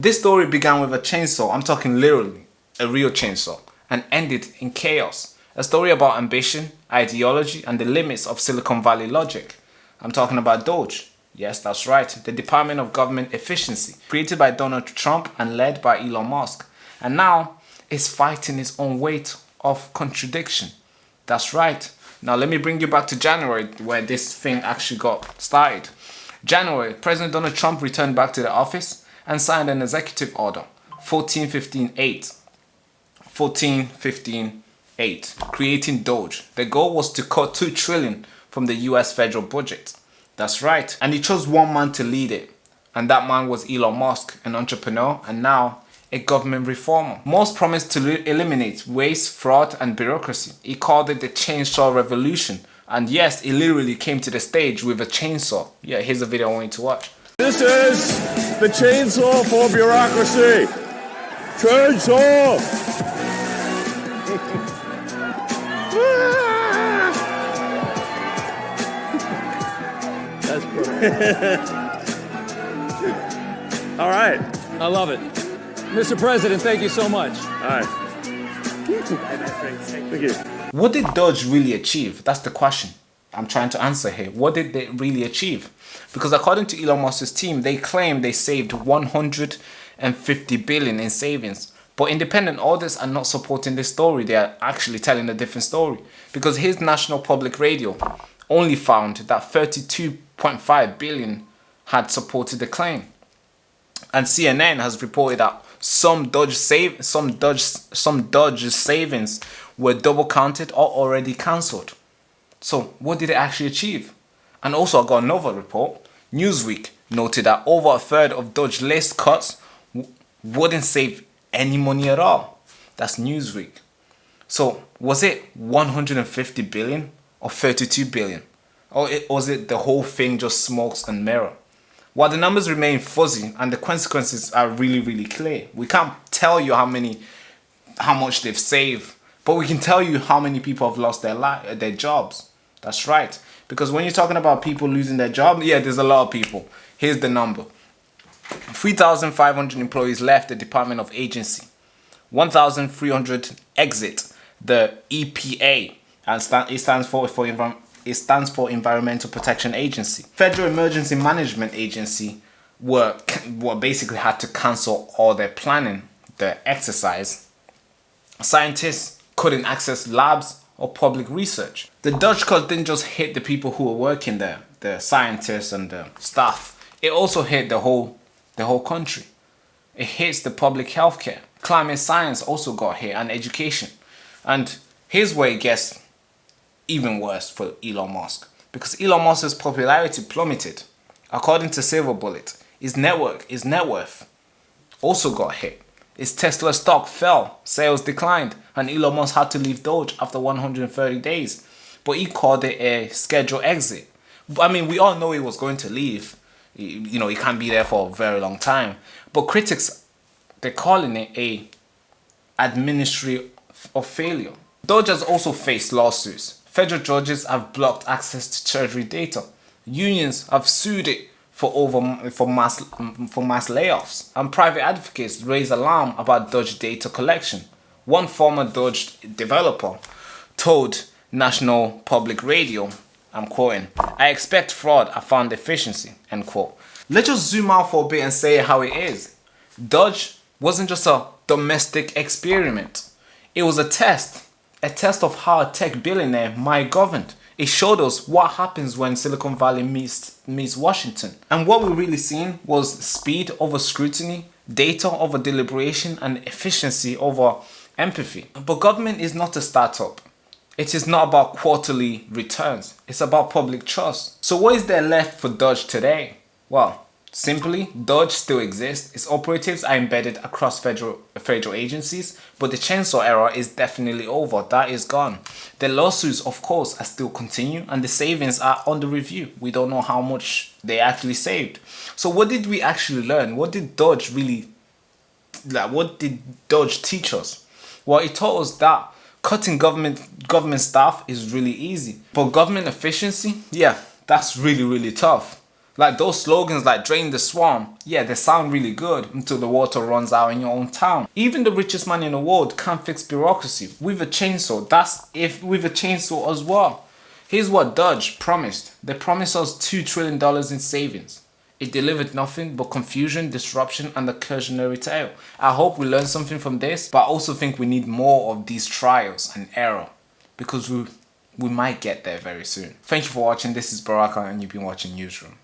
This story began with a chainsaw, I'm talking literally, a real chainsaw, and ended in chaos. A story about ambition, ideology, and the limits of Silicon Valley logic. I'm talking about DOGE. Yes, that's right, the Department of Government Efficiency, created by Donald Trump and led by Elon Musk. And now, it's fighting its own weight of contradiction. That's right. Now let me bring you back to January, where this thing actually got started. January, President Donald Trump returned back to the office and signed an executive order, 1415-8, creating DOGE. The goal was to cut $2 trillion from the US federal budget. That's right. And he chose one man to lead it. And that man was Elon Musk, an entrepreneur and now a government reformer. Musk promised to eliminate waste, fraud and bureaucracy. He called it the chainsaw revolution. And yes, he literally came to the stage with a chainsaw. Yeah, here's a video I want you to watch. This is the chainsaw for bureaucracy. Chainsaw! That's perfect. All right. I love it. Mr. President, thank you so much. All right. Thank you. What did DOGE really achieve? That's the question I'm trying to answer here. What did they really achieve? Because according to Elon Musk's team, they claim they saved $150 billion in savings. But independent audits are not supporting this story. They are actually telling a different story. Because his National Public Radio only found that $32.5 billion had supported the claim. And CNN has reported that some DOGE savings were double counted or already cancelled. So what did it actually achieve? And also I got another report. Newsweek noted that over a third of DOGE list cuts wouldn't save any money at all. That's Newsweek. So was it 150 billion or 32 billion? Or was it the whole thing just smokes and mirror? While the numbers remain fuzzy and the consequences are really clear, we can't tell you how much they've saved, but we can tell you how many people have lost their jobs. That's right. Because when you're talking about people losing their job, yeah, there's a lot of people. Here's the number. 3,500 employees left the Department of Agency. 1,300 exit the EPA, and it stands for Environmental Protection Agency. Federal Emergency Management Agency were basically had to cancel all their planning, their exercise. Scientists couldn't access labs or public research. The DOGE cut didn't just hit the people who were working there, the scientists and the staff. It also hit the whole country. It hits the public healthcare. Climate science also got hit, and education. And here's where it gets even worse for Elon Musk. Because Elon Musk's popularity plummeted. According to Silver Bullet, his net worth also got hit. His Tesla stock fell, sales declined, and Elon Musk had to leave DOGE after 130 days. But he called it a scheduled exit. I mean, we all know he was going to leave. He can't be there for a very long time. But critics, they're calling it a administrative failure. DOGE has also faced lawsuits. Federal judges have blocked access to Treasury data. Unions have sued it for mass layoffs, and private advocates raise alarm about DOGE data collection. One former DOGE developer told National Public Radio, I'm quoting, "I expect fraud, I found efficiency," end quote. Let's just zoom out for a bit and say how it is. DOGE wasn't just a domestic experiment. It was a test of how a tech billionaire might govern. It showed us what happens when Silicon Valley meets Washington. And what we really seen was speed over scrutiny, data over deliberation, and efficiency over empathy. But government is not a startup. It is not about quarterly returns. It's about public trust. So what is there left for DOGE today? Well, simply, DOGE still exists. Its operatives are embedded across federal agencies, but the chainsaw era is definitely over. That is gone. The lawsuits, of course, are still continue, and the savings are under review. We don't know how much they actually saved. So what did we actually learn? What did DOGE teach us? Well, it taught us that cutting government staff is really easy, but government efficiency, yeah, that's really tough. Like those slogans like drain the swamp, yeah, they sound really good until the water runs out in your own town. Even the richest man in the world can't fix bureaucracy with a chainsaw. That's if with a chainsaw as well. Here's what DOGE promised. They promised us $2 trillion in savings. It delivered nothing but confusion, disruption, and a cautionary tale. I hope we learned something from this, but I also think we need more of these trials and error because we might get there very soon. Thank you for watching. This is Baraka and you've been watching Newsroom.